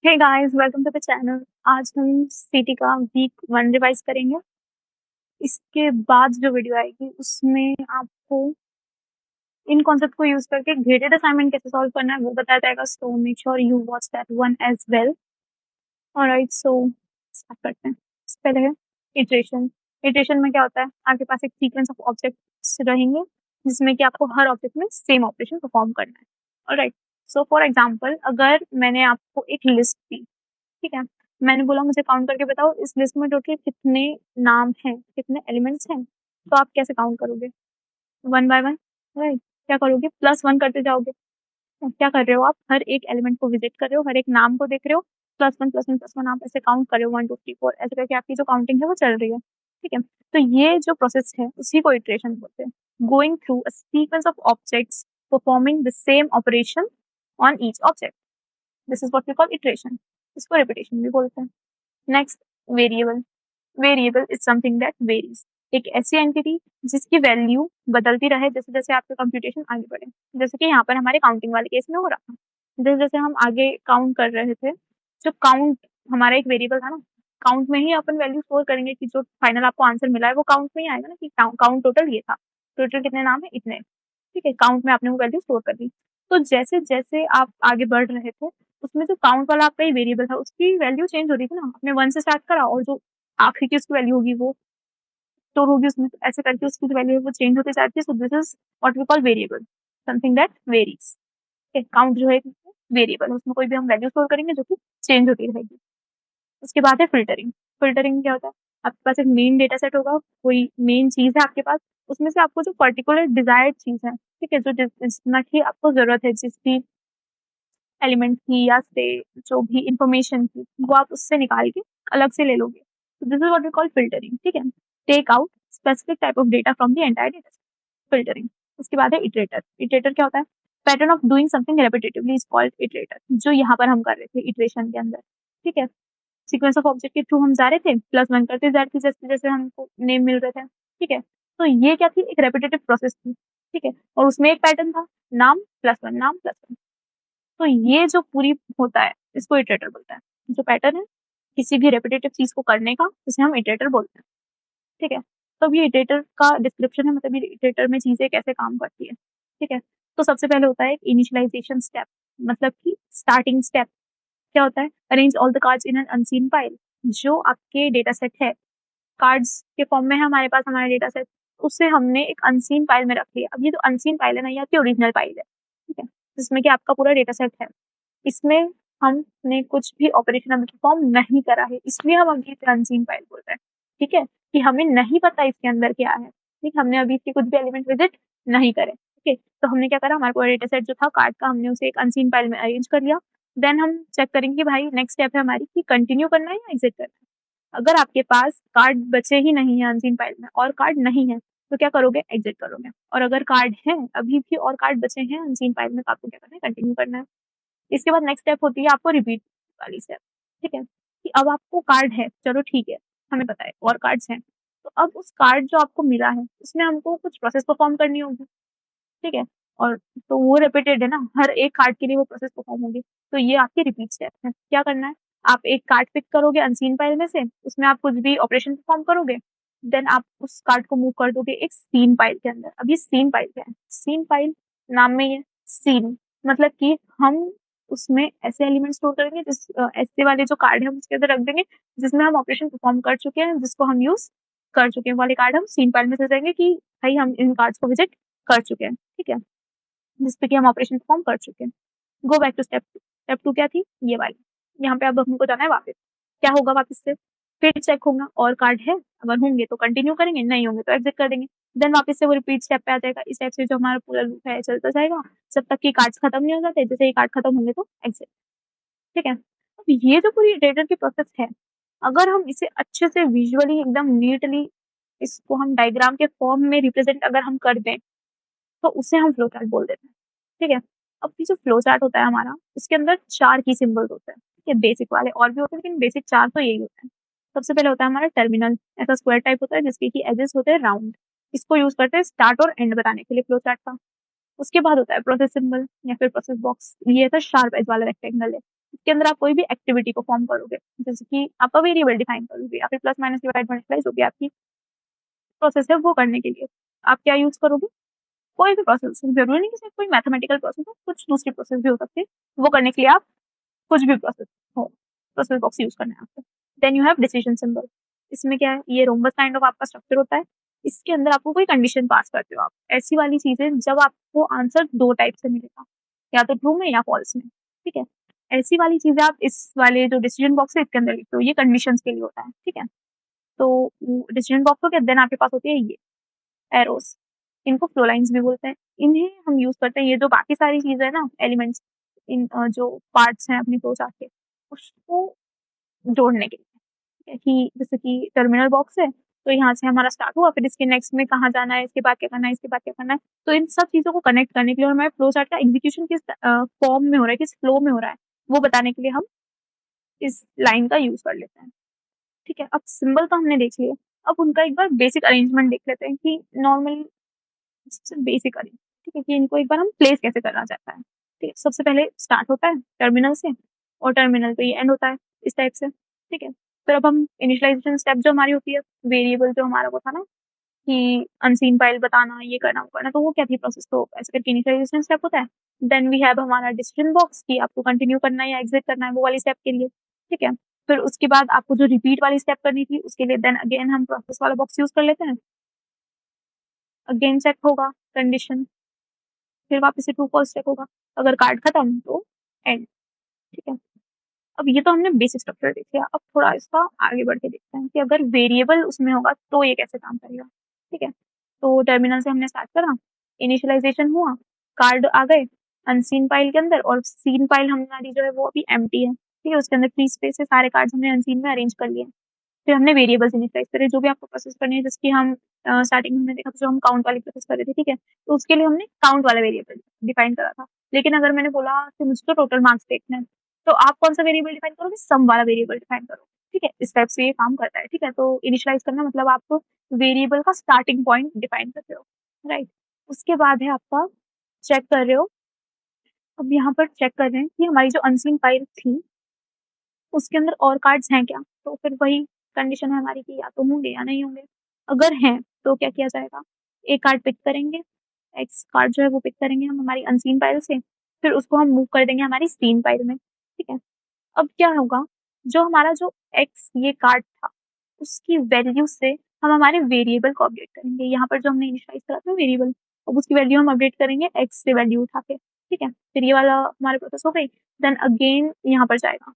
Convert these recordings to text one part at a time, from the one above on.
Hey guys, welcome to the channel. आज हम सीटी का वीक 1 रिवाइज करेंगे। इसके बाद जो वीडियो आएगी उसमें आपको इन कॉन्सेप्ट को यूज करके ग्रेडेड असाइनमेंट कैसे सॉल्व करना है वो बताया जाएगा। So make sure you watch that one as well. Alright, so start करते हैं। इससे पहले है इटरेशन। इटरेशन में क्या होता है, आपके पास एक सीक्वेंस ऑफ ऑब्जेक्ट्स रहेंगे जिसमें कि आपको हर ऑब्जेक्ट में सेम ऑपरेशन परफॉर्म करना है। ऑलराइट, सो फॉर एग्जाम्पल अगर मैंने आपको एक लिस्ट दी, ठीक है, मैंने बोला मुझे काउंट करके बताओ इस लिस्ट में टोटल कितने नाम हैं, कितने एलिमेंट्स हैं। तो आप कैसे काउंट करोगे? One by one, right. क्या करोगे? +1 करते जाओगे। तो क्या कर रहे हो आप? हर एक एलिमेंट को विजिट कर रहे हो, हर एक नाम को देख रहे हो, +1 +1 +1 आप ऐसे काउंट कर रहे हो, 1 2 3 4 ऐसे करके आपकी जो काउंटिंग है वो चल रही है। ठीक है, तो ये जो प्रोसेस है उसी को इटरेशन बोलते हैं। Going through a sequence of objects performing the same operation on each object, this is what we call iteration. इसको रिपीटेशन भी बोलते हैं। Next, variable. Variable is something that varies, एक ऐसी एंटिटी जिसकी वैल्यू बदलती रहे जैसे जैसे आपका कंप्यूटेशन आगे बढ़े। जैसे कि यहाँ पर हमारे काउंटिंग वाले केस में हो रहा था, जैसे जैसे हम आगे काउंट कर रहे थे, जो काउंट हमारा एक वेरिएबल था ना, काउंट में ही अपन वैल्यू स्टोर करेंगे कि जो फाइनल आपको आंसर मिला है वो काउंट में ही आएगा ना, कि काउंट टोटल ये था, टोटल कितने नाम है, इतने। ठीक है, काउंट में आपने वो वैल्यू स्टोर कर दी। तो जैसे जैसे आप आगे बढ़ रहे थे उसमें जो काउंट वाला आपका ही वेरिएबल था उसकी वैल्यू चेंज हो रही थी ना, आपने 1 से स्टार्ट करा और जो आखिरी की उसकी वैल्यू होगी वो स्टोर होगी उसमें, तो ऐसे करके उसकी जो वैल्यू है वो चेंज होती जाती है। So this is what we call variable, something that varies. Count जो है वेरिएबल है, उसमें कोई भी हम वैल्यू स्टोर करेंगे जो कि चेंज होती रहेगी। उसके बाद है फिल्टरिंग। फिल्टरिंग क्या होता है, आपके पास एक मेन डेटा सेट होगा, कोई मेन चीज है आपके पास, उसमें से आपको जो पर्टिकुलर डिजायर्ड चीज है, ठीक है, जो जितना की आपको जरूरत है, जिसकी एलिमेंट की या से जो भी इंफॉर्मेशन की, वो आप उससे निकाल के अलग से ले लोगे। तो this is what we call filtering. ठीक है, take out specific type of data from the entire data, filtering. उसके बाद है इटरेटर। इटरेटर क्या होता है? Pattern of doing something repetitively is called iterator, जो यहाँ पर हम कर रहे थे इटरेशन के अंदर। ठीक है, सीक्वेंस ऑफ ऑब्जेक्ट के थ्रू हम जा रहे थे, +1 करते जा रहे थे जैसे जैसे हमको नेम मिल रहे थे। ठीक है, तो ये क्या थी, एक रेपिटेटिव प्रोसेस थी। ठीक है, और उसमें एक पैटर्न था, नाम +1 नाम +1। तो ये जो पूरी होता है इसको इटरेटर बोलता है। जो पैटर्न है किसी भी रेपिटेटिव चीज को करने का, उसे हम इटरेटर बोलते हैं। ठीक है, तो अब ये इटरेटर का डिस्क्रिप्शन है, मतलब ये इटरेटर में चीजें कैसे काम करती है। ठीक है, तो सबसे पहले होता है इनिशियलाइजेशन स्टेप, मतलब कि स्टार्टिंग स्टेप। क्या होता है? Arrange all the cards in an unseen file. जो आपके डेटा सेट है, कार्ड्स के फॉर्म में है हमारे पास हमारा डेटा सेट, उसे हमने एक अनसीन फाइल में रख लिया। अब ये जो अनसीन फाइल है ना, ये आपकी ओरिजिनल फाइल है। ठीक है, जिसमें कि आपका पूरा डेटा सेट है। इसमें हमने कुछ भी ऑपरेशन अभी परफॉर्म नहीं करा है, इसलिए हम अभी इसे अनसीन फाइल बोल रहे हैं। ठीक है, कि हमें नहीं पता इसके अंदर क्या है। ठीक, हमने अभी इसके कुछ भी एलिमेंट विजिट नहीं करे। ठीक है, तो हमने क्या करा, हमारा पूरा डेटा सेट जो था कार्ड का, हमने उसे एक अनसीन फाइल में अरेंज कर लिया। देन हम चेक करेंगे कि भाई नेक्स्ट स्टेप है हमारी कि कंटिन्यू करना है या एग्जिट करना है। अगर आपके पास कार्ड बचे ही नहीं है अनसीन फाइल में और कार्ड नहीं है, तो क्या करोगे? एग्जिट करोगे। और अगर कार्ड है अभी भी और कार्ड बचे हैं अनसीन फाइल में, तो आपको क्या करना है? कंटिन्यू करना है। इसके बाद नेक्स्ट स्टेप होती है आपको रिपीट वाली स्टेप। ठीक है, कि अब आपको कार्ड है, चलो ठीक है, हमें पता है और कार्ड्स हैं, तो अब उस कार्ड जो आपको मिला है उसमें हमको कुछ प्रोसेस परफॉर्म करनी होगी। ठीक है, और तो वो रिपीटेड है ना, हर एक कार्ड के लिए वो प्रोसेस परफॉर्म होगी। तो ये आपकी रिपीट स्टेप है। क्या करना है? आप एक कार्ड पिक करोगे अनसीन फाइल में से, उसमें आप कुछ भी ऑपरेशन परफॉर्म करोगे, देन आप उस कार्ड को मूव कर दोगे एक सीन फाइल के अंदर। अब ये सीन फाइल क्या है? सीन फाइल नाम में ही है सीन, मतलब कि हम उसमें ऐसे एलिमेंट स्टोर करेंगे जिस ऐसे वाले जो कार्ड है हम उसके अंदर रख देंगे जिसमें हम ऑपरेशन परफॉर्म कर चुके हैं, जिसको हम यूज कर चुके हैं, वाले कार्ड हम सीन फाइल में से देंगे कि भाई हम इन कार्ड्स को विजिट कर चुके हैं। ठीक है, जिसपे कि हम ऑपरेशन परफॉर्म कर चुके हैं। Go back to step 2। Step 2 क्या थी? ये वाली। यहाँ पे अब हमको जाना है वापस। क्या होगा वापस से? फिर चेक होगा और कार्ड है, अगर होंगे तो कंटिन्यू करेंगे, नहीं होंगे तो एग्जिट कर देंगे। देन वापस से वो रिपीट स्टेप पे आ जाएगा। इस टाइप से जो हमारा पूरा लूप है चलता जाएगा जब तक कि कार्ड्स खत्म नहीं हो जाते। जैसे ही कार्ड खत्म होंगे तो एग्जिट। ठीक है, अब ये जो पूरी इटरेटर की प्रोसेस है, अगर हम इसे अच्छे से विजुअली एकदम नीटली इसको हम डायग्राम के फॉर्म में रिप्रेजेंट अगर हम कर दें, तो उसे हम फ्लो चार्ट बोल देते हैं। ठीक है, अब ये जो फ्लो चार्ट होता है हमारा, उसके अंदर 4 की सिंबल्स होते हैं। ठीक है, बेसिक वाले और भी होते हैं लेकिन बेसिक 4 तो यही होते हैं। सबसे पहले होता है हमारा टर्मिनल, ऐसा स्क्वायर टाइप होता है जिसके की एजेस होते हैं राउंड। इसको यूज करते हैं स्टार्ट और एंड बताने के लिए फ्लो चार्ट का। उसके बाद होता है प्रोसेस सिंबल या फिर प्रोसेस बॉक्स। ये था शार्प एज वाला रेक्टेंगल है, इसके अंदर आप कोई भी एक्टिविटी परफॉर्म करोगे, जैसे कि आपका वेरिएबल डिफाइन करोगे या फिर प्लस माइनस डिवाइड मल्टीप्लाई होगी आपकी प्रोसेस है वो करने के लिए आप क्या यूज करोगे, कोई भी प्रोसेस, जरूरी नहीं कि सिर्फ कोई मैथमेटिकल प्रोसेस हो, कुछ दूसरी प्रोसेस भी हो सकती है, वो करने के लिए आप कुछ भी प्रोसेस हो, प्रोसेस बॉक्स यूज करना है आपको। Then you have decision symbol, इसमें क्या है, ये रोम्बस काइंड ऑफ आपका स्ट्रक्चर होता है, इसके अंदर आपको कोई कंडीशन पास करते हो आप, ऐसी वाली चीजें जब आपको आंसर दो टाइप से मिलेगा, या तो ट्रू में या फॉल्स में, ठीक है, ऐसी वाली चीजें आप इस वाले जो डिसीजन बॉक्स है इसके अंदर लिखते हो, ये कंडीशंस के लिए होता है, ठीक है। तो डिसीजन बॉक्स हो गया, देन आपके पास होती है ये एरोस, इनको फ्लो लाइन्स भी बोलते हैं, इन्हें हम यूज करते हैं, ये जो बाकी सारी चीजें है ना एलिमेंट्स, इन जो पार्ट्स हैं अपनी फ्लो चार्ट के, उसको जोड़ने के लिए, ठीक है, कि जैसे कि टर्मिनल बॉक्स है, तो यहाँ से हमारा स्टार्ट हुआ, फिर इसके नेक्स्ट में कहाँ जाना है, इसके बाद क्या करना है, इसके बाद क्या करना है, तो इन सब चीजों को कनेक्ट करने के लिए और हमारे फ्लो चार्ट का एग्जीक्यूशन किस फॉर्म में हो रहा है, किस फ्लो में हो रहा है, वो बताने के लिए हम इस लाइन का यूज कर लेते हैं, ठीक है। अब सिंबल तो हमने देख लिया, अब उनका एक बार बेसिक अरेंजमेंट देख लेते हैं कि नॉर्मल बेसिक अरेंज, ठीक है, कि इनको एक बार हम प्लेस कैसे करना चाहता है, ठीक है। सबसे पहले स्टार्ट होता है टर्मिनल से और टर्मिनल पे ये एंड होता है इस टाइप से, ठीक है। फिर अब हम इनिशियलाइजेशन स्टेप जो हमारी होती है, वेरिएबल जो हमारा वो था ना कि अनसीन फाइल बताना, ये करना वो करना, तो वो क्या थी प्रोसेस, तो ऐसे करके इनिशियलाइजेशन स्टेप होता है। देन वी हैव हमारा डिसीजन बॉक्स कि आपको कंटिन्यू करना है या एग्जिट करना है वो वाली स्टेप के लिए, ठीक है। फिर उसके बाद आपको जो रिपीट वाली स्टेप करनी थी उसके लिए देन अगेन हम प्रोसेस वाला बॉक्स यूज कर लेते हैं, अगेन चेक होगा कंडीशन, फिर वापस से ट्रू फॉल्स चेक होगा, अगर कार्ड खत्म तो एंड, ठीक है। अब ये तो हमने बेसिक स्ट्रक्चर देख लिया, अब थोड़ा इसका आगे बढ़ के देखते हैं कि अगर वेरिएबल उसमें होगा तो ये कैसे काम करेगा, ठीक है। तो टर्मिनल से हमने स्टार्ट करा, इनिशियलाइजेशन हुआ, कार्ड आ गए अनसीन फाइल के अंदर, और सीन फाइल हमारी जो है वो अभी एम्प्टी है, ठीक है, उसके अंदर फ्री स्पेस है, सारे कार्ड्स हमने अनसीन में अरेंज कर लिए। फिर हमने वेरिएबल्स इनिशियलाइज करे, जो भी आपको प्रोसेस करनी है, जिसकी हम स्टार्टिंग में हमने देखा था, जो हम काउंट वाली प्रोसेस कर रहे थे, ठीक है, तो उसके लिए हमने काउंट वाला वेरिएबल डिफाइन करा था। लेकिन अगर मैंने बोला कि मुझे तो टोटल मार्क्स देखने हैं, तो आप कौन सा वेरिएबल डिफाइन करोगे, सम वाला वेरिएबल डिफाइन करोगे, ठीक है, इस टाइप से ये काम करता है, ठीक है। तो इनिशियलाइज करना मतलब आप वेरिएबल का स्टार्टिंग पॉइंट डिफाइन कर रहे हो, राइट। उसके बाद है आपका चेक कर रहे हो, अब यहाँ पर चेक कर रहे हैं कि हमारी जो अनसीन फाइल थी उसके अंदर और कार्ड्स हैं क्या, तो फिर वही कंडीशन है हमारी कि या तो होंगे या नहीं होंगे। अगर हैं तो क्या किया जाएगा, एक कार्ड पिक करेंगे, एक्स कार्ड जो है वो पिक करेंगे हम हमारी अनसीन फाइल से, फिर उसको हम मूव कर देंगे हमारी सीन फाइल में, ठीक है। अब क्या होगा, जो हमारा जो एक्स ये कार्ड था उसकी वैल्यू से हम हमारे वेरिएबल को अपडेट करेंगे, यहाँ पर जो हमने इनिशियलाइज करा था वेरिएबल, अब उसकी वैल्यू हम अपडेट करेंगे एक्स से वैल्यू उठा के, ठीक है। फिर ये वाला हमारे प्रोसेस हो गई, देन अगेन यहाँ पर जाएगा,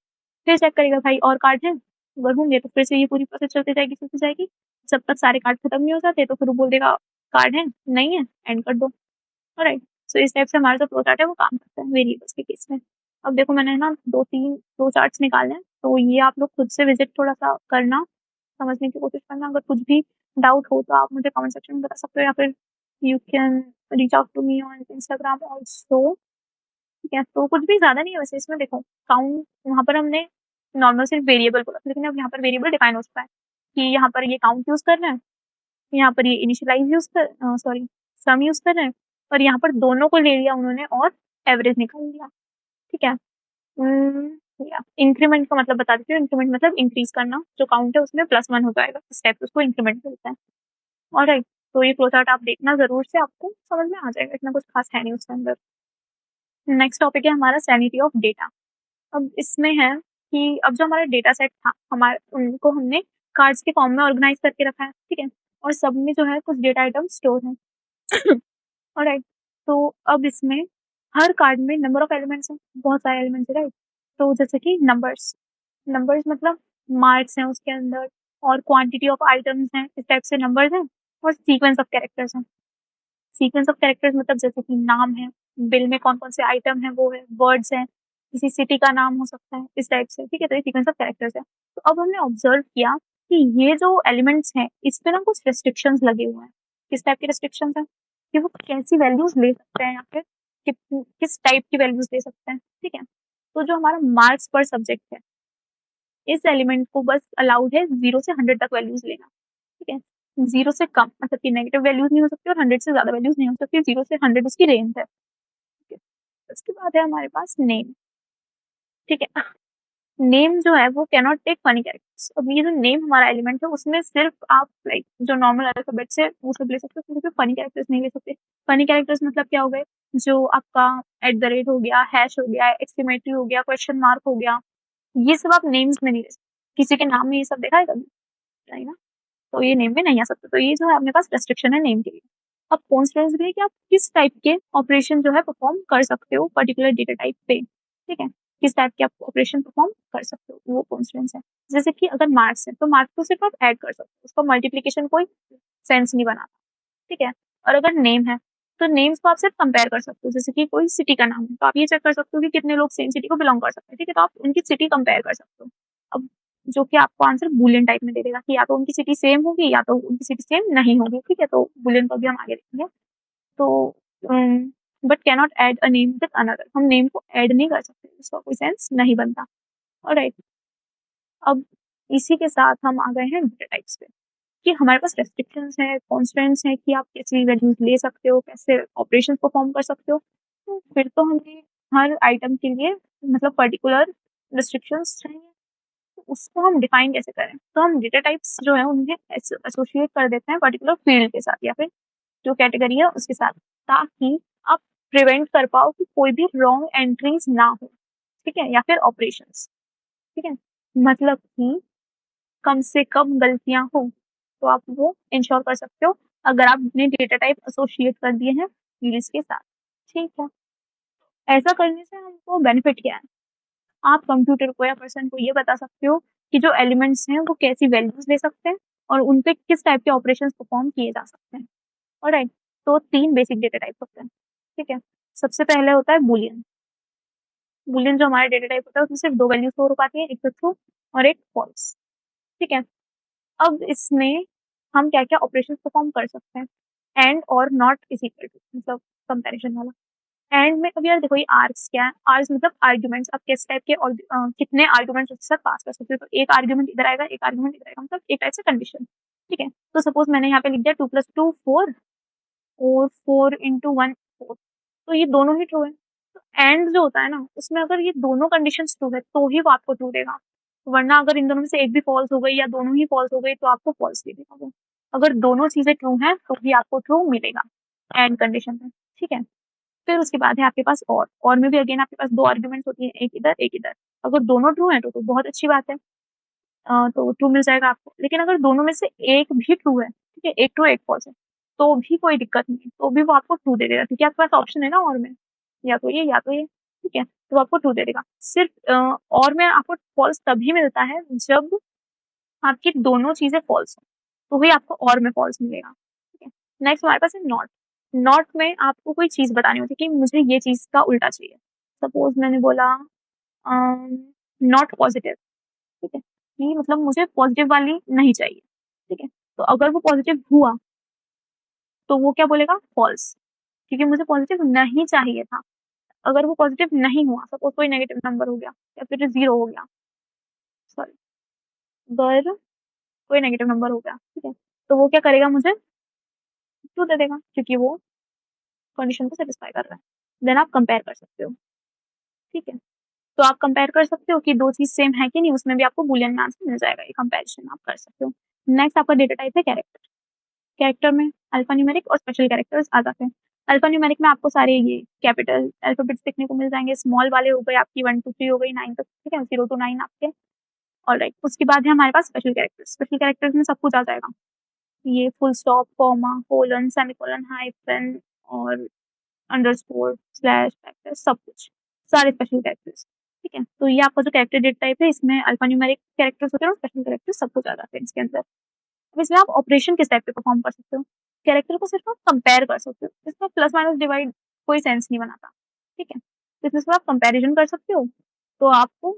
फिर चेक करेगा भाई और कार्ड हैं, अगर होंगे तो फिर से ये पूरी प्रोसेस चलती जाएगी, जब तक सारे कार्ड खत्म नहीं हो जाते तो फिर वो बोल देगा कार्ड है नहीं है एंड कर दो, ऑलराइट। सो इस टाइप से हमारा जो फ्लो चार्ट है वो काम करता है वेरिएबल्स के केस में। अब देखो मैंने ना 2-3 फ्लो चार्ट्स निकाले हैं, तो ये आप लोग खुद से विजिट थोड़ा-सा करना, समझने की कोशिश करना। अगर कुछ भी डाउट हो तो आप मुझे कमेंट सेक्शन में बता सकते हो, या फिर you can reach out to me on Instagram also, ठीक है। तो कुछ भी ज़्यादा नहीं है वैसे इसमें, देखो काउंट वहाँ पर हमने नॉर्मल सिर्फ वेरिएबल बोला था, लेकिन अब यहाँ पर वेरिएबल डिफाइन हो चुका है कि यहाँ पर ये काउंट यूज़ कर रहे हैं, यहाँ पर ये इनिशियलाइज़ सॉरी सम यूज़ कर रहे हैं, और यहाँ पर दोनों को ले लिया उन्होंने और एवरेज निकाल लिया, ठीक है। या इंक्रीमेंट का मतलब बता देती हूँ, इंक्रीमेंट मतलब इंक्रीज़ करना, जो काउंट है उसमें +1 हो जाएगा, इस टाइप से उसको इंक्रीमेंट बोलते हैं, ऑलराइट। तो ये फ्लो चार्ट आप देखना ज़रूर से, आपको समझ में आ जाएगा, इतना कुछ खास है नहीं उसके अंदर। नेक्स्ट टॉपिक है हमारा सैनिटी ऑफ डेटा। अब इसमें है कि अब जो हमारा डेटा सेट था, हमारे उनको हमने कार्ड्स के फॉर्म में ऑर्गेनाइज करके रखा है, ठीक है, और सब में जो है कुछ डेटा आइटम स्टोर है। ऑलराइट। तो अब इसमें हर कार्ड में नंबर ऑफ एलिमेंट्स हैं, बहुत सारे एलिमेंट्स है, राइट। तो जैसे कि नंबर्स, नंबर्स मतलब मार्क्स हैं उसके अंदर, और क्वांटिटी ऑफ आइटम्स हैं, इस टाइप से नंबर्स हैं, और सीक्वेंस ऑफ कैरेक्टर्स हैं। सीक्वेंस ऑफ कैरेक्टर्स मतलब जैसे कि नाम है, बिल में कौन-कौन से आइटम है वो है, वर्ड्स हैं, किसी सिटी का नाम हो सकता है, इस टाइप से, ठीक है। तो ये सीक्वेंस ऑफ कैरेक्टर्स है। तो अब हमने ऑब्जर्व किया कि ये जो एलिमेंट्स हैं, इस पे ना कुछ रिस्ट्रिक्शंस लगे हुए हैं। किस टाइप के रिस्ट्रिक्शंस हैं, कि वो कैसी वैल्यूज़ ले सकते हैं या फिर किस टाइप की वैल्यूज़ ले सकते हैं, ठीक है। तो जो हमारा मार्क्स पर सब्जेक्ट है, इस एलिमेंट को बस अलाउड है 0 से 100 तक वैल्यूज़ लेना, ठीक है। 0 से कम, मतलब कि नेगेटिव वैल्यूज नहीं हो सकती और 100 से ज्यादा वैल्यूज नहीं हो सकती, 0 से 100 उसकी रेंज है। ठीक है, उसके बाद है हमारे पास नेम। ठीक है, नेम जो है वो कैनॉट टेक फनी कैरेक्टर्स। अब ये जो नेम हमारा एलिमेंट है उसमें सिर्फ आप लाइक जो नॉर्मल अल्फाबेट से वो सब ले सकते हो, सिर्फ फनी कैरेक्टर्स नहीं ले सकते। फनी कैरेक्टर्स मतलब क्या हो गए, जो आपका @ हो गया, हैश हो गया, एक्सक्लेमेटरी हो गया, क्वेश्चन मार्क हो गया, ये सब आप नेम्स में नहीं ले सकते। किसी के नाम में ये सब देखा है कभी? नहीं ना, तो ये नेम में नहीं आ सकता। तो ये जो है अपने पास रेस्ट्रिक्शन है नेम के लिए। अब कॉन्स्टेंट्स भी है कि आप किस टाइप के ऑपरेशन जो है परफॉर्म कर सकते हो पर्टिकुलर डेटा टाइप पे। ठीक है, किस टाइप के आप ऑपरेशन परफॉर्म कर सकते हो, वो कॉन्स्टेंट्स है। जैसे कि अगर मार्क्स है तो मार्क्स को सिर्फ आप ऐड कर सकते हो, उसका मल्टीप्लीकेशन कोई सेंस नहीं बनाता। ठीक है, और अगर नेम है तो नेम्स को आप सिर्फ कंपेयर कर सकते हो। जैसे कि कोई सिटी का नाम है तो आप ये चेक कर सकते हो कि कितने लोग सेम सिटी को बिलोंग कर सकते हैं। ठीक है, तो आप उनकी सिटी कंपेयर कर सकते हो। अब जो कि आपको आंसर बूलियन टाइप में दे देगा कि या तो उनकी सिटी सेम होगी या तो उनकी सिटी सेम नहीं होगी। ठीक है, तो बूलियन को भी हम आगे देखेंगे। तो but cannot add a name with another, हम नेम को ऐड नहीं कर सकते, उसका कोई सेंस नहीं बनता। ऑलराइट, अब इसी के साथ हम आ गए हैं डेटा टाइप्स पे कि हमारे पास रेस्ट्रिक्शंस है, कॉन्स्टेंट्स है कि आप कैसी वैल्यूज ले सकते हो, कैसे ऑपरेशन परफॉर्म कर सकते हो। तो फिर तो हमें हर आइटम के लिए मतलब पर्टिकुलर रिस्ट्रिक्शंस चाहिए, तो उसको हम डिफाइन कैसे करें? तो हम डेटा टाइप्स जो है उन्हें एसोसिएट कर देते हैं पर्टिकुलर फील्ड के साथ या फिर जो कैटेगरी है उसके साथ, ताकि आप प्रिवेंट कर पाओ कि कोई भी रॉन्ग एंट्रीज ना हो। ठीक है, या फिर ऑपरेशंस। ठीक है, मतलब कि कम से कम गलतियां हो, तो आप वो इंश्योर कर सकते हो अगर आप अपने डेटा टाइप एसोसिएट कर दिए हैं फील्ड्स के साथ। ठीक है, ऐसा करने से हमको बेनिफिट क्या है? आप कंप्यूटर को या पर्सन को ये बता सकते हो कि जो एलिमेंट्स हैं वो कैसी वैल्यूज ले सकते हैं और उन पे किस टाइप के ऑपरेशंस परफॉर्म किए जा सकते हैं। ऑलराइट, तो 3 बेसिक डेटा टाइप होते हैं। ठीक है, सबसे पहले होता है बूलियन। बूलियन जो हमारा डेटा टाइप होता है उसमें सिर्फ 2 वैल्यू स्टोर हो पाती है, एक तो ट्रू और एक फॉल्स। ठीक है, अब इसमें हम क्या-क्या ऑपरेशंस परफॉर्म कर सकते हैं? एंड और नॉट इज इक्वल टू, मतलब कंपैरिजन वाला। एंड में अब यार देखो ये आर्ग्स क्या है? आर्ग्स मतलब आर्गुमेंट्स, आप किस टाइप के और कितने आर्गुमेंट्स उसके साथ पास कर सकते हो। तो एक आर्गुमेंट इधर आएगा, एक आर्गुमेंट इधर आएगा, मतलब एक टाइप से कंडीशन। ठीक है, तो सपोज मैंने यहाँ पे लिख दिया 2 + 2 4 और 4 × 1 4, तो ये दोनों ही ट्रू है। तो एंड जो होता है ना उसमें अगर ये दोनों कंडीशंस ट्रू है तो ही वो आपको ट्रू देगा, वरना अगर इन दोनों में से एक भी फॉल्स हो गई या दोनों ही फॉल्स हो गई तो आपको फॉल्स दे देगा वो। अगर दोनों चीजें ट्रू हैं तो भी आपको ट्रू मिलेगा एंड कंडीशन में। ठीक है, फिर उसके बाद है आपके पास और में भी अगेन आपके पास 2 आर्गुमेंट्स होती है, एक इधर एक इधर। अगर दोनों ट्रू हैं तो बहुत अच्छी बात है, तो ट्रू मिल जाएगा आपको। लेकिन अगर दोनों में से एक भी ट्रू है, ठीक है, एक ट्रू एक फॉल्स है, तो भी कोई दिक्कत नहीं है, तो भी वो आपको ट्रू दे देगा क्योंकि आपके पास ऑप्शन है ना और में, या तो ये या तो ये। ठीक है, तो आपको ट्रू दे देगा। सिर्फ और में आपको फॉल्स तभी मिलता है जब आपकी दोनों चीजें फॉल्स हो, तो ही आपको और में फॉल्स मिलेगा। ठीक है, नेक्स्ट हमारे पास है नॉट। नॉट में आपको कोई चीज बतानी होती है कि मुझे ये चीज का उल्टा चाहिए। सपोज मैंने बोला नॉट पॉजिटिव। ठीक है, कि मतलब मुझे पॉजिटिव वाली नहीं चाहिए। ठीक है, तो अगर वो पॉजिटिव हुआ तो वो क्या बोलेगा? फॉल्स, क्योंकि मुझे पॉजिटिव नहीं चाहिए था। अगर वो पॉजिटिव नहीं हुआ, सपोज कोई नेगेटिव नंबर हो गया या फिर 0 हो गया, सॉरी, अगर कोई नेगेटिव नंबर हो गया, ठीक है, तो वो क्या करेगा? मुझे ट्रू दे देगा क्योंकि वो कंडीशन को सेटिस्फाई कर रहा है। देन आप कंपेयर कर सकते हो। ठीक है, तो आप कंपेयर कर सकते हो कि 2 चीज़ सेम है कि नहीं, उसमें भी आपको बूलियन में आंसर मिल जाएगा, ये कंपैरिज़न आप कर सकते हो। नेक्स्ट आपका डेटा टाइप है कैरेक्टर। कैरेक्टर में अल्फ़ान्यूमेरिक और स्पेशल कैरेक्टर्स आ जाते हैं। अल्फ़ान्यूमेरिक में आपको सारे ये कैपिटल अल्फ़ाबेट्स देखने को मिल जाएँगे, स्मॉल वाले हो गए आपकी 1 2 3 हो गई 9 तक, ठीक है, 0 टू 9 आपके। ऑलराइट, उसके बाद है हमारे पास स्पेशल कैरेक्टर्स। स्पेशल कैरेक्टर्स में सब कुछ आ जाएगा, ये full stop, comma, colon, semicolon, hyphen और अंडरस्कोर, स्लैश, फैक्टर, सब कुछ, सारे स्पेशल कैरेक्टर्स। ठीक है, तो ये आपका जो कैरेक्टर डेटा टाइप है इसमें अल्फ़ान्यूमेरिक कैरेक्टर्स होते हैं और स्पेशल कैरेक्टर्स सब कुछ आ जाते हैं इसके अंदर। अब इसमें आप ऑपरेशन किस टाइप के परफॉर्म कर सकते हो? कैरेक्टर को सिर्फ आप कंपेयर कर सकते हो, इसमें प्लस माइनस डिवाइड कोई सेंस नहीं बनाता। ठीक है, तो इसमें सिर्फ आप कंपैरिजन कर सकते हो, तो आपको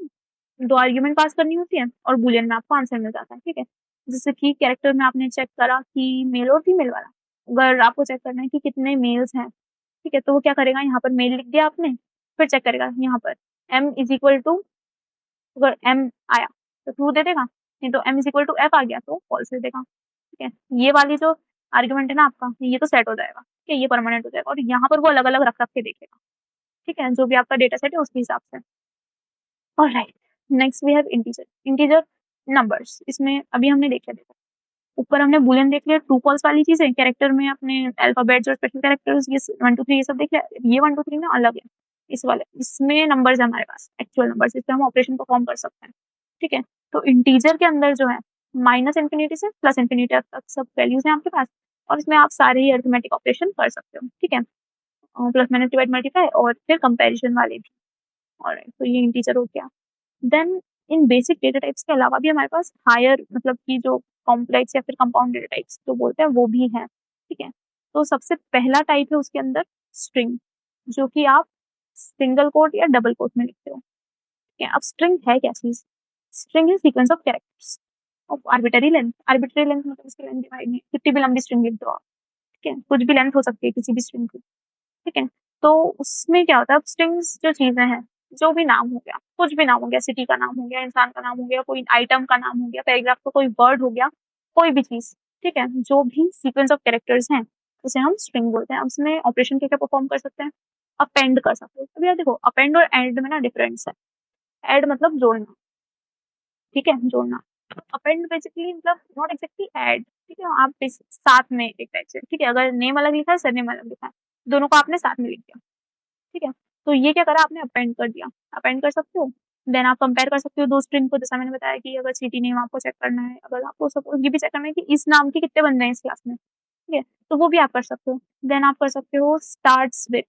2 आर्ग्यूमेंट पास करनी होती है और बूलियन में आपको आंसर मिल जाता है। ठीक है, जैसे कि कैरेक्टर में आपने चेक करा कि मेल और फीमेल वाला, अगर आपको चेक करना है कि कितने मेल्स हैं, ठीक है, तो वो क्या करेगा? यहाँ पर मेल लिख दिया आपने, फिर चेक करेगा यहाँ पर m इज़ इक्वल टू, अगर m आया तो ट्रू दे देगा, नहीं तो m is equal to f आ गया तो फॉल्स दे देगा। ठीक है। ये वाली जो आर्गुमेंट है ना आपका, ये तो सेट हो जाएगा, ठीक है, ये परमानेंट हो जाएगा और यहाँ पर वो अलग-अलग रख-रख के देखेगा, ठीक है, जो भी आपका डेटा सेट है उसके हिसाब से। Alright, next we have integer. Integer numbers, इसमें अभी हमने देख लिया, देखो ऊपर हमने बूलियन देख लिया, ट्रू फॉल्स वाली चीजें, कैरेक्टर में अपने अल्फाबेट्स और स्पेशल कैरेक्टर्स ये 1 2 3 ये सब देख लिया। ये 1 2 3 ना अलग है, इस वाले इसमें नंबर्स है हमारे पास, एक्चुअल नंबर्स, इससे हम ऑपरेशन परफॉर्म कर सकते हैं, ठीक है। तो इंटीजर के अंदर जो है माइनस इन्फिनिटी से प्लस इन्फिनिटी तक सब वैल्यूज हैं आपके पास और इसमें आप सारे ही अरिथमेटिक ऑपरेशन कर सकते हो, ठीक है, प्लस माइनस डिवाइड मल्टीप्लाई और फिर कंपैरिजन वाले भी। ऑलराइट, तो ये इंटीजर हो गया। Then in basic data types के अलावा भी हमारे पास हायर मतलब कि जो कॉम्प्लेक्स या फिर कंपाउंड डेटा टाइप्स जो बोलते हैं वो भी हैं, ठीक है। तो सबसे पहला टाइप है उसके अंदर स्ट्रिंग, जो कि आप सिंगल कोट या डबल कोट में लिखते हो, ठीक है। अब स्ट्रिंग है क्या चीज? String is sequence of characters of arbitrary length. Arbitrary length मतलब इसकी लेंथ डिवाइड नहीं, कितनी भी लंबी स्ट्रिंग लिख दो आप, ठीक है, कुछ भी लेंथ हो सकती है किसी भी स्ट्रिंग की, ठीक है। तो उसमें क्या होता है, अब स्ट्रिंग्स जो चीजें हैं, जो भी नाम हो गया, कुछ भी नाम हो गया, सिटी का नाम हो गया, इंसान का नाम हो गया, कोई आइटम का नाम हो गया, पैराग्राफ का कोई वर्ड हो गया, कोई भी चीज, ठीक है, जो भी सीक्वेंस ऑफ कैरेक्टर्स हैं उसे हम स्ट्रिंग बोलते हैं। अब उसमें ऑपरेशन क्या क्या परफॉर्म कर सकते हैं? अपेंड कर सकते हैं। अभी यार देखो, अपेंड और एंड में ना डिफरेंस है। एड मतलब जोड़ना, ठीक है, जोड़ना। अपेंड बेसिकली मतलब नॉट एक्जेक्टली ऐड, ठीक है, आप साथ में एक टाइप से, ठीक है, अगर नेम अलग लिखा है सरनेम अलग लिखा है, दोनों को आपने साथ में लिख दिया, ठीक है। तो ये क्या करा आपने, अपेंड कर दिया। अपेंड कर सकते हो, देन आप कंपेयर कर सकते हो दो स्ट्रिंग को, जैसा मैंने बताया कि अगर सिटी नेम आपको चेक करना है, अगर आपको सपोज ये भी चेक करना है कि इस नाम के कितने बंदे हैं इस क्लास में, ठीक है, तो वो भी आप कर सकते हो। देन आप कर सकते हो स्टार्ट्स विद,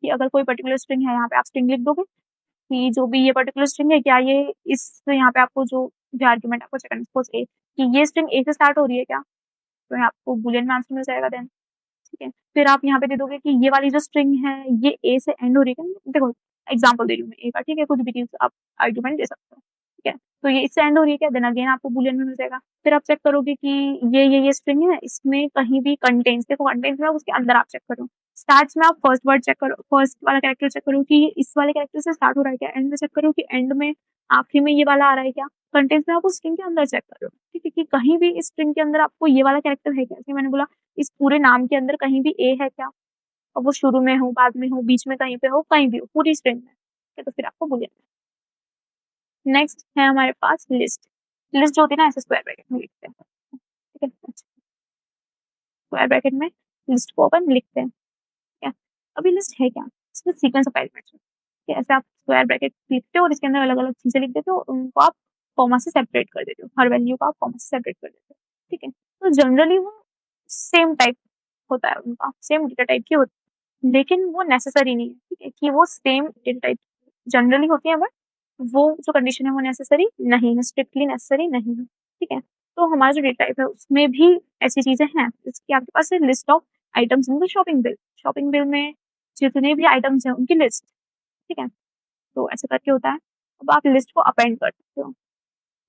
कि अगर कोई पर्टिकुलर स्ट्रिंग है, यहाँ पे आप स्ट्रिंग लिख दोगे कि जो भी ये पर्टिकुलर स्ट्रिंग है, क्या ये इस यहाँ पे आपको जो जो आर्गुमेंट आपको चेक करना है, सपोज ए, कि ये स्ट्रिंग ए से स्टार्ट हो रही है क्या, तो यहाँ आपको बूलियन में आंसर मिल जाएगा देन, ठीक है। फिर आप यहाँ पे दे दोगे कि ये वाली जो स्ट्रिंग है ये ए से एंड हो रही है क्या, देखो एग्जांपल दे रही हूँ मैं ए का, ठीक है, कुछ भी चीज आप आर्गुमेंट दे सकते हो, ठीक है। तो ये इससे एंड हो रही है क्या, देन अगेन आपको बूलियन में मिल जाएगा। फिर आप चेक करोगे कि ये स्ट्रिंग है, इसमें कहीं भी कंटेंट्स, देखो कंटेंट्स में उसके अंदर आप चेक करो, स्टार्ट्स में आप फर्स्ट वर्ड चेक करो, फर्स्ट वाला कैरेक्टर चेक करो कि इस वाले कैरेक्टर से स्टार्ट हो रहा है क्या, एंड में चेक करो कि एंड में आखिरी में ये वाला आ रहा है क्या, कंटेंट्स में आप उस स्ट्रिंग के अंदर चेक करो, ठीक है, कि कहीं भी इस स्ट्रिंग के अंदर आपको ये वाला कैरेक्टर है क्या, जैसे मैंने बोला इस पूरे नाम के अंदर कहीं भी ए है क्या, और वो शुरू में हो, बाद में हो, बीच में कहीं पे हो, कहीं भी हो, पूरी स्ट्रिंग में, ठीक है, तो फिर आपको बूलियन। नेक्स्ट है हमारे पास लिस्ट। लिस्ट जो होती है ना, ऐसे स्क्वायर ब्रैकेट में लिखते हैं, ठीक है, स्क्वायर ब्रैकेट में लिस्ट को अपन लिखते हैं, ठीक है। अभी लिस्ट है क्या, इसमें सीक्वेंस ऑफ एलिमेंट्स है, ठीक है, ऐसे आप स्क्वायर ब्रैकेट लिखते हो और इसके अंदर अलग अलग चीजें लिख देते हो, उनको आप कॉमा से सेपरेट कर देते हो, हर वैल्यू को आप कॉमा से सेपरेट कर देते हो, ठीक है। तो जनरली वो सेम टाइप होता है, उनका सेम डेटा टाइप की होती है, लेकिन वो नेसेसरी नहीं है, ठीक है, कि वो सेम डेटा टाइप जनरली होती है, बट वो जो कंडीशन है वो नेसेसरी नहीं है, स्ट्रिक्टली नेसेसरी नहीं है, ठीक है। तो हमारा जो डेटा टाइप है उसमें भी ऐसी चीजें हैं, जैसे कि आपके पास है list of items in the shopping bill. Shopping bill में जितने भी आइटम्स हैं उनकी लिस्ट, ठीक है, तो ऐसे करके होता है। अब आप लिस्ट को अपेंड कर सकते हो,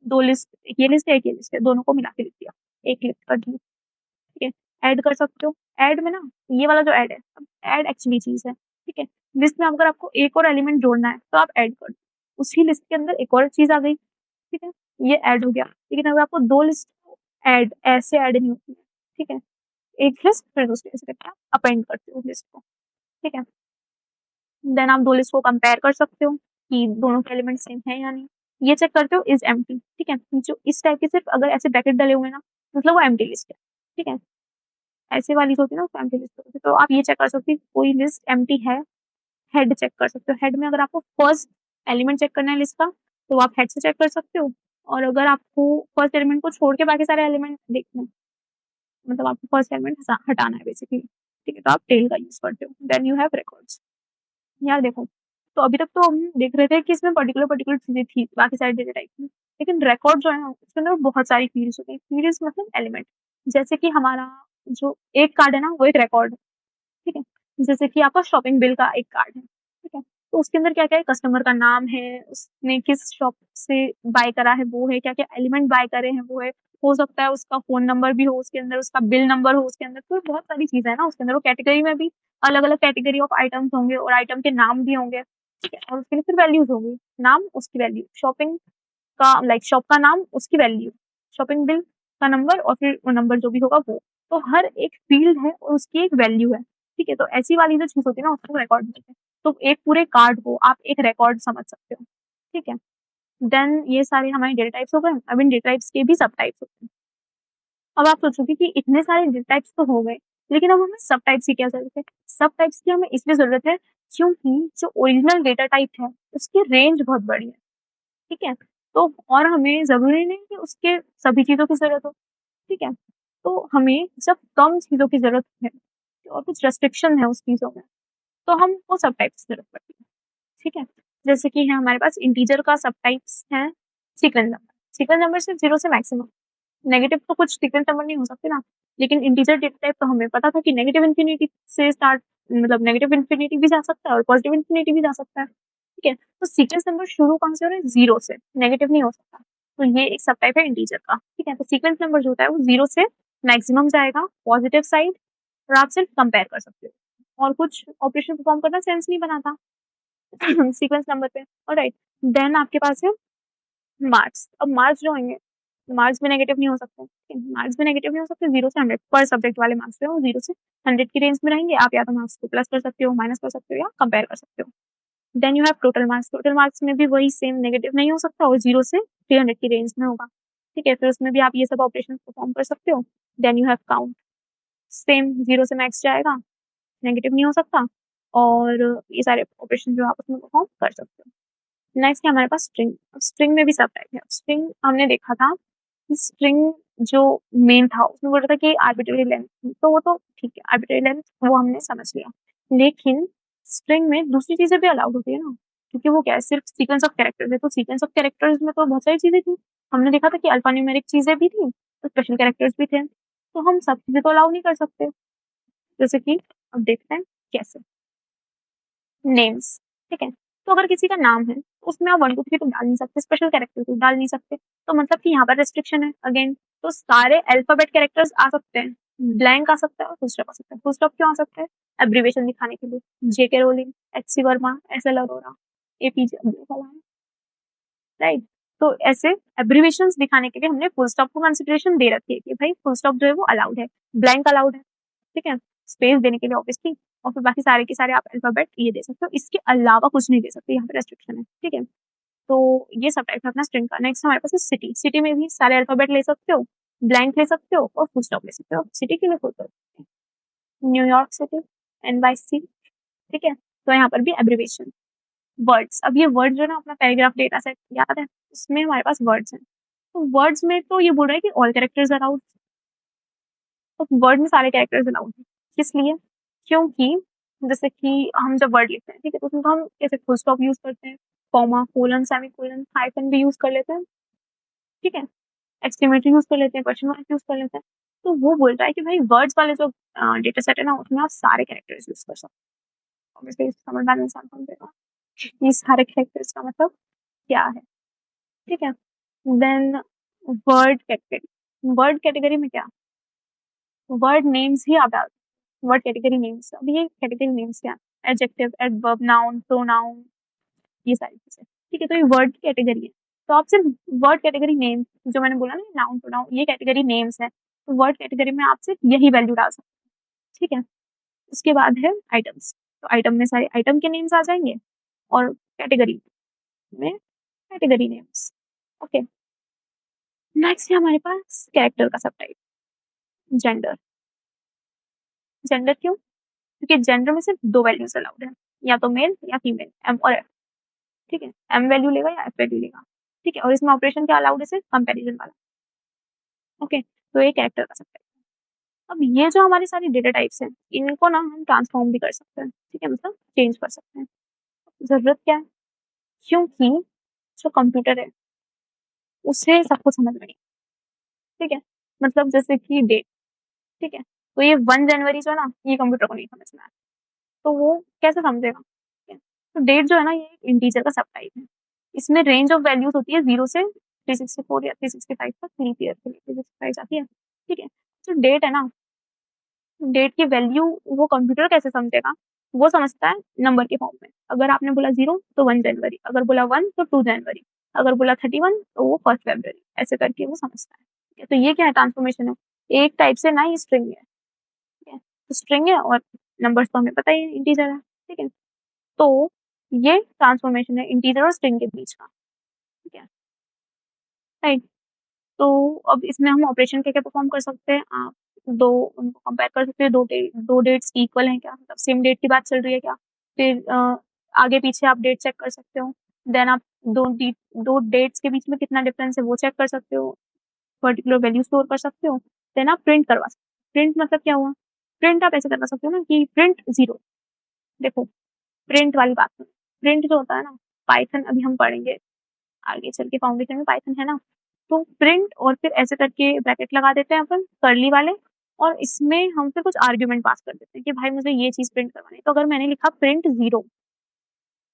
दो लिस्ट, ये लिस्ट है, एक ये लिस्ट है, दोनों को मिला के लिख दिया, एक लिस्ट कर दी, ठीक है। ऐड कर सकते हो, ऐड में ना ये वाला जो ऐड है, अब ऐड एक्चुअली चीज है, ठीक है। लिस्ट में अगर आपको एक और एलिमेंट जोड़ना है तो आप ऐड कर दो, उसी लिस्ट के अंदर एक और चीज आ गई, ठीक है, ये ऐड हो गया। लेकिन अगर आपको दो लिस्ट ऐड ऐसे ऐड नहीं होती है, ठीक है, एक लिस्ट फिर दूसरी, ऐसे करके आप अपेंड करते हो लिस्ट को, ठीक है। देन आप दो लिस्ट को कंपेयर कर सकते हो कि दोनों के एलिमेंट सेम है या नहीं, ये चेक करते हो इज एम्प्टी, ठीक है, जो इस टाइप के सिर्फ अगर ऐसे ब्रैकेट डले हुए ना, मतलब वो एम्प्टी लिस्ट है, ठीक है, ऐसे वाली जो होती है ना उसको एम्प्टी लिस्ट होती है। तो आप ये चेक कर सकते हो कोई लिस्ट एम्प्टी है, हेड चेक कर सकते हो, हेड में अगर आपको फर्स्ट एलिमेंट चेक करना है लिस्ट का तो आप हेड से चेक कर सकते हो, और अगर आपको फर्स्ट एलिमेंट को छोड़ के बाकी सारे एलिमेंट देखने हैं, मतलब आपको फर्स्ट एलिमेंट हटाना है बेसिकली, ठीक है, तो आप टेल का यूज करते हो, देन यू हैव रिकॉर्ड्स। यार देखो, तो अभी तक तो हम देख रहे थे कि इसमें पर्टिकुलर पर्टिकुलर चीजें थी बाकी सारे डेटा टाइप में, लेकिन रिकॉर्ड जो है ना उसके अंदर बहुत सारी फील्ड्स होती है। फील्ड्स मतलब एलिमेंट, जैसे कि हमारा जो एक कार्ड है ना वो एक रिकॉर्ड है, ठीक है, जैसे कि आपका शॉपिंग बिल का एक कार्ड है, ठीक है, तो उसके अंदर क्या क्या है, कस्टमर का नाम है, उसने किस शॉप से बाय करा है वो है, क्या क्या एलिमेंट बाय करे हैं वो है, हो सकता है उसका फोन नंबर भी हो उसके अंदर, उसका बिल नंबर हो उसके अंदर, तो बहुत सारी चीजें है ना उसके अंदर। वो कैटेगरी में भी अलग अलग कैटेगरी ऑफ आइटम्स होंगे और आइटम के नाम भी होंगे, ठीक है, और उसके लिए फिर वैल्यूज होंगी, नाम उसकी वैल्यू, शॉपिंग का लाइक शॉप का नाम उसकी वैल्यू, शॉपिंग बिल का नंबर और फिर वो नंबर जो भी होगा वो। तो हर एक फील्ड है और उसकी एक वैल्यू है, ठीक है? तो ऐसी वाली जो चीज़ होती है ना उसको रिकॉर्ड बोलते हैं। तो एक पूरे कार्ड को आप एक रिकॉर्ड समझ सकते हो, ठीक है? देन ये सारे हमारे डेटा टाइप्स हो गए। अब इन डेटा टाइप्स के भी सब टाइप्स होते हैं। अब आप सोचोगे कि इतने सारे डेटा टाइप्स तो हो गए, लेकिन अब हमें सब टाइप्स की क्या ज़रूरत है? सब टाइप्स की हमें इसलिए ज़रूरत है क्योंकि जो ओरिजिनल डेटा टाइप है, उसकी रेंज बहुत बड़ी है, ठीक है? तो और हमें ज़रूरी नहीं कि उसके सभी चीज़ों की ज़रूरत हो, ठीक है? तो हमें जब कम चीज़ों की ज़रूरत है और कुछ रेस्ट्रिक्शन है उस चीज़ों में, तो हमको सब टाइप्स की ज़रूरत पड़ती है, ठीक है? जैसे कि है हमारे पास इंटीजर का सब टाइप्स है सीक्वेंस नंबर। सीक्वेंस नंबर सिर्फ 0 से मैक्सिमम। नेगेटिव तो कुछ सीक्वेंस नंबर नहीं हो सकते ना, लेकिन इंटीजर डेटा टाइप तो हमें पता था कि नेगेटिव इन्फिनिटी से स्टार्ट, मतलब नेगेटिव इन्फिनिटी भी जा सकता है और पॉजिटिव इन्फिनिटी भी जा सकता है, ठीक है? तो सीक्वेंस नंबर शुरू कहाँ से हो रहा है? 0 से, नेगेटिव नहीं हो सकता। तो ये एक सब टाइप है इंटीजर का, ठीक है? तो सीक्वेंस नंबर जो होता है वो 0 से मैक्सिमम जाएगा पॉजिटिव साइड और आप सिर्फ कंपेयर कर सकते हो और कुछ ऑपरेशन परफॉर्म करना सेंस नहीं बनाता सीक्वेंस नंबर पे। ऑलराइट, देन आपके पास है मार्क्स। अब मार्क्स जो होंगे, मार्क्स भी नेगेटिव नहीं हो सकते, ठीक है? मार्क्स भी नेगेटिव नहीं हो सकते, 0 से 100 पर सब्जेक्ट वाले मार्क्स जो है वो 0 से 100 की रेंज में रहेंगे। आप या तो मार्क्स को प्लस कर सकते हो, माइनस कर सकते हो या कंपेयर कर सकते हो। Then you have total marks. Total marks में भी वही सेम नेगेटिव नहीं हो सकता और 0 से 300 की रेंज में होगा, ठीक है? फिर उसमें भी आप ये सब ऑपरेशंस परफॉर्म कर सकते हो। Then you have count. Same 0 से मैक्स जाएगा, नेगेटिव नहीं हो सकता और ये सारे ऑपरेशन जो आप उसमें परफॉर्म कर सकते हो। नेक्स्ट है हमारे पास स्ट्रिंग। स्ट्रिंग में भी सब टाइप है। स्ट्रिंग हमने देखा था कि स्ट्रिंग जो मेन था उसमें बोल रहा था कि आर्बिट्ररी लेंथ थी, तो वो तो ठीक है, आर्बिट्ररी लेंथ वो हमने समझ लिया। लेकिन स्ट्रिंग में दूसरी चीज़ें भी अलाउड होती है ना, क्योंकि वो क्या है, सिर्फ सीक्वेंस ऑफ कैरेक्टर्स है, तो सीक्वेंस ऑफ कैरेक्टर्स में तो बहुत सारी चीज़ें थी। हमने देखा था कि अल्फान्यूमेरिक चीज़ें भी थी और स्पेशल कैरेक्टर्स भी थे। तो हम सब चीज़ें तो अलाउ नहीं कर सकते। जैसे कि अब देखते हैं कैसे। नेम्स, ठीक है? तो अगर किसी का नाम है, तो उसमें आप 1, 2, 3 तो डाल नहीं सकते, स्पेशल कैरेक्टर तो डाल नहीं सकते। तो मतलब कि यहाँ पर रिस्ट्रिक्शन है अगेन। तो सारे अल्फाबेट कैरेक्टर्स आ सकते हैं, ब्लैंक आ सकता है और फुल स्टॉप आ सकता है। फुल स्टॉप क्यों आ सकता है? एब्रिविएशन दिखाने के लिए। JK Rowling, HC Verma, SL Arora, APJ Abdul Kalam, right? तो ऐसे एब्रिविएशंस दिखाने के लिए हमने फुल स्टॉप को कंसिडरेशन दे रखी है कि भाई फुल स्टॉप जो है वो अलाउड है, ब्लैंक अलाउड है, ठीक है? स्पेस देने के लिए ऑब्वियसली, और फिर बाकी सारे के सारे आप अल्फाबेट ये दे सकते हो। इसके अलावा कुछ नहीं दे सकते, यहाँ पे रेस्ट्रिक्शन है, ठीक है? तो ये सब टाइप है अपना स्ट्रिंग का। नेक्स्ट हमारे पास है सिटी। सिटी में भी सारे अल्फाबेट ले सकते हो, ब्लैंक ले सकते हो और फुल स्टॉप ले सकते हो। सिटी के लिए full stop, New York city, NYC, ठीक है? तो यहाँ पर भी एब्रिविएशन। वर्ड्स, अब ये वर्ड्स जो है ना अपना पैराग्राफ डेटा सेट याद है, उसमें हमारे पास वर्ड्स हैं। तो वर्ड्स में तो ये बोल रहा है कि ऑल कैरेक्टर्स अलाउड। तो वर्ड में सारे कैरेक्टर्स अलाउड हैं। किस लिए? क्योंकि जैसे कि हम जब वर्ड लिखते हैं, ठीक है? तो उसमें तो हम कैसे फुल स्टॉप यूज़ करते हैं, कॉमा, कोलन, सेमीकोलन, हाइफन भी यूज़ कर लेते हैं, ठीक है? एक्सक्लेमेटरी यूज़ कर लेते हैं, क्वेश्चन मार्क यूज़ कर लेते हैं। तो वो बोल रहा है कि भाई वर्ड्स वाले जो डेटा सेट है ना उसमें आप सारे कैरेक्टर्स यूज़ कर सकते हो। ऑब्वियसली समझदार इंसान समझेगा ये सारे कैरेक्टर्स का मतलब क्या है, ठीक है? Then word category. Word category में क्या? वर्ड नेम्स ही आप डाल, वर्ड कैटेगरी नेम्स। अब ये कैटेगरी नेम्स क्या है? एडजेक्टिव, एडवर्ब, नाउन, प्रोनाउन, ये सारी चीजें, ठीक है? तो ये वर्ड की कैटेगरी है। तो आप सिर्फ वर्ड कैटेगरी नेम, जो मैंने बोला ना नाउन, प्रोनाउन, ये कैटेगरी नेम्स है, तो वर्ड कैटेगरी में आप सिर्फ यही वैल्यू डाल सकते हैं, ठीक है? उसके बाद है आइटम्स। तो आइटम में सारे आइटम के नेम्स आ जाएंगे और कैटेगरी में कैटेगरी नेम्स, ओके? नेक्स्ट है हमारे पास कैरेक्टर का सब टाइप, जेंडर। जेंडर क्यों? क्योंकि जेंडर में सिर्फ 2 वैल्यूज अलाउड है, या तो मेल या फीमेल, एम और एफ, ठीक है? एम वैल्यू लेगा या एफ वैल्यू लेगा, ठीक है? और इसमें ऑपरेशन क्या अलाउड है? सिर्फ कंपैरिजन वाला, ओके? तो ये कैरेक्टर का सब टाइप। अब ये जो हमारी सारी डेटा टाइप्स हैं, इनको ना हम ट्रांसफॉर्म भी कर सकते हैं, ठीक है? मतलब चेंज कर सकते हैं। ज़रूरत क्या है? क्योंकि जो कंप्यूटर है, उसे सब कुछ समझ में नहीं, ठीक है? मतलब जैसे कि डेट, ठीक है? तो ये 1 जनवरी जो है ना, ये कंप्यूटर को नहीं समझ में आया, तो वो कैसे समझेगा? ठीक है? तो डेट जो है ना, ये एक इंटीजर का सब टाइप है। इसमें रेंज ऑफ वैल्यूज़ होती है 0 से 364 या 365 तक, लीप ईयर के लिए 365 आती है, ठीक है? जो डेट है ना, डेट की वैल्यू वो कंप्यूटर कैसे समझेगा? वो समझता है नंबर के फॉर्म में। अगर आपने बोला 0 तो 1 जनवरी, अगर बोला 1 तो 2 जनवरी, अगर बोला 31 तो वो 1 फरवरी, ऐसे करके वो समझता है। तो ये क्या है, ट्रांसफॉर्मेशन है, एक टाइप से ना ये स्ट्रिंग है, ठीक है, तो स्ट्रिंग है और नंबर्स तो हमें पता ही है इंटीजर है, ठीक है, तो ये ट्रांसफॉर्मेशन है इंटीजर और स्ट्रिंग के बीच का, ठीक है, राइट। तो अब इसमें हम ऑपरेशन क्या क्या परफॉर्म कर सकते हैं, आप दो उनको कंपेयर कर सकते हैं, दो डेट्स इक्वल हैं क्या, मतलब सेम डेट की बात चल रही है क्या, फिर आगे पीछे आप डेट चेक कर सकते हो, देन आप दो डेट्स के बीच में कितना डिफरेंस है वो चेक कर सकते हो, पर्टिकुलर वैल्यू स्टोर कर सकते हो, देन आप प्रिंट करवा सकते हो। प्रिंट मतलब क्या हुआ, प्रिंट आप ऐसे करवा सकते हो ना कि प्रिंट 0, देखो प्रिंट वाली बात सुनो, प्रिंट जो होता है ना, पाइथन अभी हम पढ़ेंगे आगे चल के, फाउंडेशन में पाइथन है ना, तो प्रिंट और फिर ऐसे करके ब्रैकेट लगा देते हैं अपन कर्ली वाले, और इसमें हम फिर कुछ आर्ग्यूमेंट पास कर देते हैं कि भाई मुझे ये चीज प्रिंट करवानी है, तो अगर मैंने लिखा प्रिंट 0,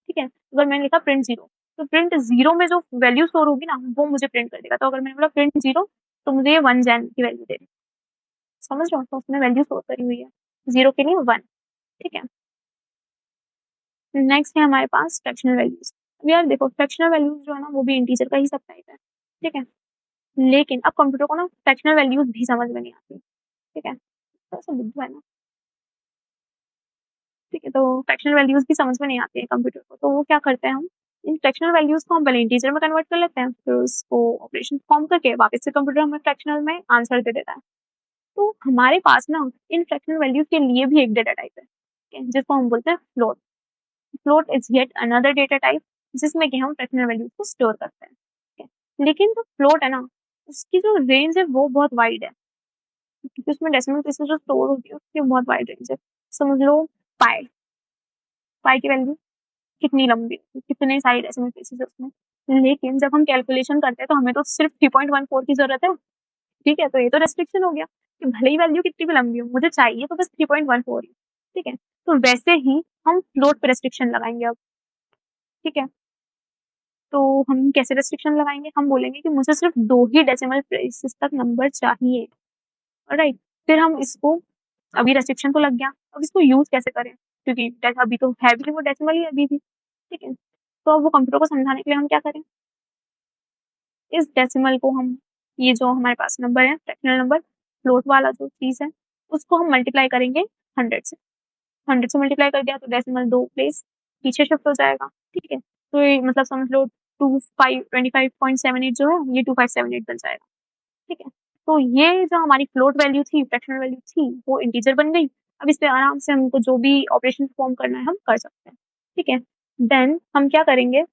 ठीक है, अगर मैंने लिखा प्रिंट 0, तो प्रिंट 0 में जो वैल्यू स्टोर होगी ना वो मुझे प्रिंट कर देगा, तो अगर मैंने बोला प्रिंट 0 तो मुझे ये 1 जैन की वैल्यू दे देगी, समझ रहे हो, तो उसमें वैल्यू स्टोर करी हुई है 0 के लिए 1, ठीक है। नेक्स्ट है हमारे पास फ्रैक्शनल वैल्यूज। अब यार देखो फ्रैक्शनल वैल्यूज जो है ना वो भी इंटीजर का ही सब टाइप है, ठीक है, लेकिन अब कंप्यूटर को ना फ्रैक्शनल वैल्यूज भी समझ में नहीं आती, ठीक है, थोड़ा सा बुद्धू है ना, ठीक है, तो फ्रैक्शनल वैल्यूज भी समझ में नहीं आती है कंप्यूटर को, तो वो क्या करते हैं हम, इन फ्रैक्शनल वैल्यूज को हम पहले इंटीजर में कन्वर्ट कर लेते हैं, फिर उसको ऑपरेशन फॉर्म करके वापस से कंप्यूटर हमें फ्रैक्शनल में आंसर दे देता है। तो हमारे पास ना इन फ्रैक्शनल वैल्यूज के लिए भी एक डेटा टाइप है, ठीक है, जिसको हम बोलते हैं float. Float is yet another data type जिसमें कि हम फ्रैक्शनल वैल्यूज को स्टोर करते हैं, ठीक है, लेकिन जो फ्लोट है ना उसकी जो रेंज है वो बहुत वाइड है, क्योंकि उसमें डेसिमल प्लेसेस जो स्टोर होती है उसकी बहुत वाइड रेंज है। समझ लो पाई, पाई की वैल्यू कितनी लंबी, कितने सारे डेसिमल प्लेसेस है उसमें, लेकिन जब हम कैलकुलेशन करते हैं तो हमें तो सिर्फ 3.14 की जरूरत है, ठीक है, तो ये तो रेस्ट्रिक्शन हो गया कि भले ही वैल्यू कितनी भी लंबी हो मुझे चाहिए तो बस 3.14 ही, ठीक है, तो वैसे ही हम फ्लोट पे रेस्ट्रिक्शन लगाएंगे अब, ठीक है, तो हम कैसे रेस्ट्रिक्शन लगाएंगे, हम बोलेंगे कि मुझे सिर्फ 2 ही डेसिमल प्लेसेस तक नंबर चाहिए, राइट, फिर हम इसको, अभी रेस्ट्रिक्शन तो लग गया, अब इसको यूज कैसे करें, क्योंकि अभी तो है भी वो डेसिमल ही अभी भी, ठीक है, तो अब वो कंप्यूटर को समझाने के लिए हम क्या करें, इस डेसिमल को हम, ये जो हमारे पास नंबर है फ्रैक्शनल नंबर फ्लोट वाला जो चीज है उसको हम मल्टीप्लाई करेंगे 100 से, 100 से मल्टीप्लाई कर दिया तो डेसिमल 2 प्लेस पीछे शिफ्ट हो जाएगा, ठीक है, तो ये मतलब समझ लो 25.78 जो है ये 2578 बन जाएगा, ठीक है, तो ये जो हमारी फ्लोट वैल्यू थी, फ्रैक्शनल वैल्यू थी, वो इंटीजर बन गई। अब इस पे आराम से हमको जो भी ऑपरेशन परफॉर्म करना है हम कर सकते हैं, ठीक है, देन हम क्या करेंगे,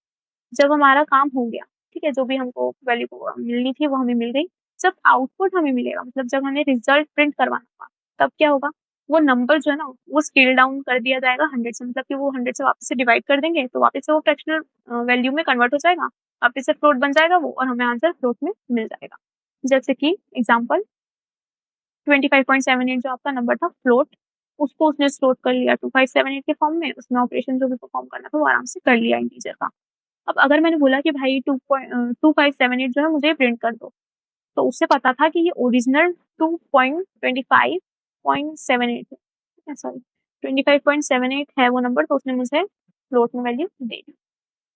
जब हमारा काम हो गया, ठीक है, जो भी हमको वैल्यू को मिलनी थी वो हमें मिल गई, जब आउटपुट हमें मिलेगा मतलब जब हमें रिजल्ट प्रिंट करवाना होगा तब क्या होगा, वो नंबर जो है ना वो स्केल डाउन कर दिया जाएगा 100 से, मतलब कि वो 100 से वापस से डिवाइड कर देंगे तो वापस से वो फ्रैक्शनल वैल्यू में कन्वर्ट हो जाएगा, वापस से फ्लोट बन जाएगा वो और हमें आंसर फ्लोट में मिल जाएगा। जैसे कि एग्जाम्पल 25.78 जो आपका नंबर था फ्लोट, उसको उसने स्टोर कर लिया 2578 के फॉर्म में, उसमें ऑपरेशन जो भी परफॉर्म करना था वो आराम से कर लिया इंटीजर का। अब अगर मैंने बोला कि भाई 2578 जो है मुझे प्रिंट कर दो, तो उससे पता था कि ये ओरिजिनल 2.25.78 है, सॉरी 25.78 है वो नंबर, तो उसने मुझे फ्लोट में वैल्यू दे दी,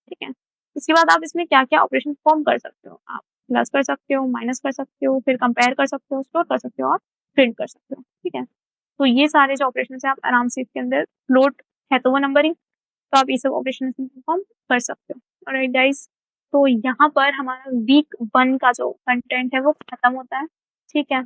ठीक है। इसके बाद आप इसमें क्या क्या ऑपरेशन परफॉर्म कर सकते हो, आप प्लस कर सकते हो, माइनस कर सकते हो, फिर कंपेयर कर सकते हो, स्टोर कर सकते हो और प्रिंट कर सकते हो, ठीक है, तो ये सारे जो ऑपरेशन है आप आराम से इसके अंदर, फ्लोट है तो वो नंबर ही, तो आप ये सब ऑपरेशन परफॉर्म कर सकते हो। ऑलराइट गाइस, तो यहाँ पर हमारा वीक 1 का जो कंटेंट है वो खत्म होता है, ठीक है,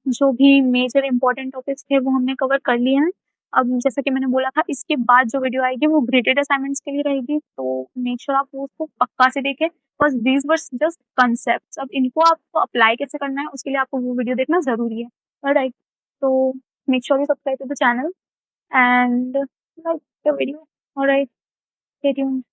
जो भी मेजर इंपॉर्टेंट टॉपिक्स थे वो हमने कवर कर लिए हैं। अब जैसा कि मैंने बोला था इसके बाद जो वीडियो आएगी वो ग्रेडेड असाइनमेंट्स के लिए रहेगी, तो मेक श्योर आप वो उसको पक्का से देखें, बस दीज वर जस्ट कंसेप्ट, अब इनको आपको अप्लाई कैसे करना है उसके लिए आपको वो वीडियो देखना जरूरी है, ऑलराइट, तो make sure you subscribe to the channel and like the video, alright, stay tuned.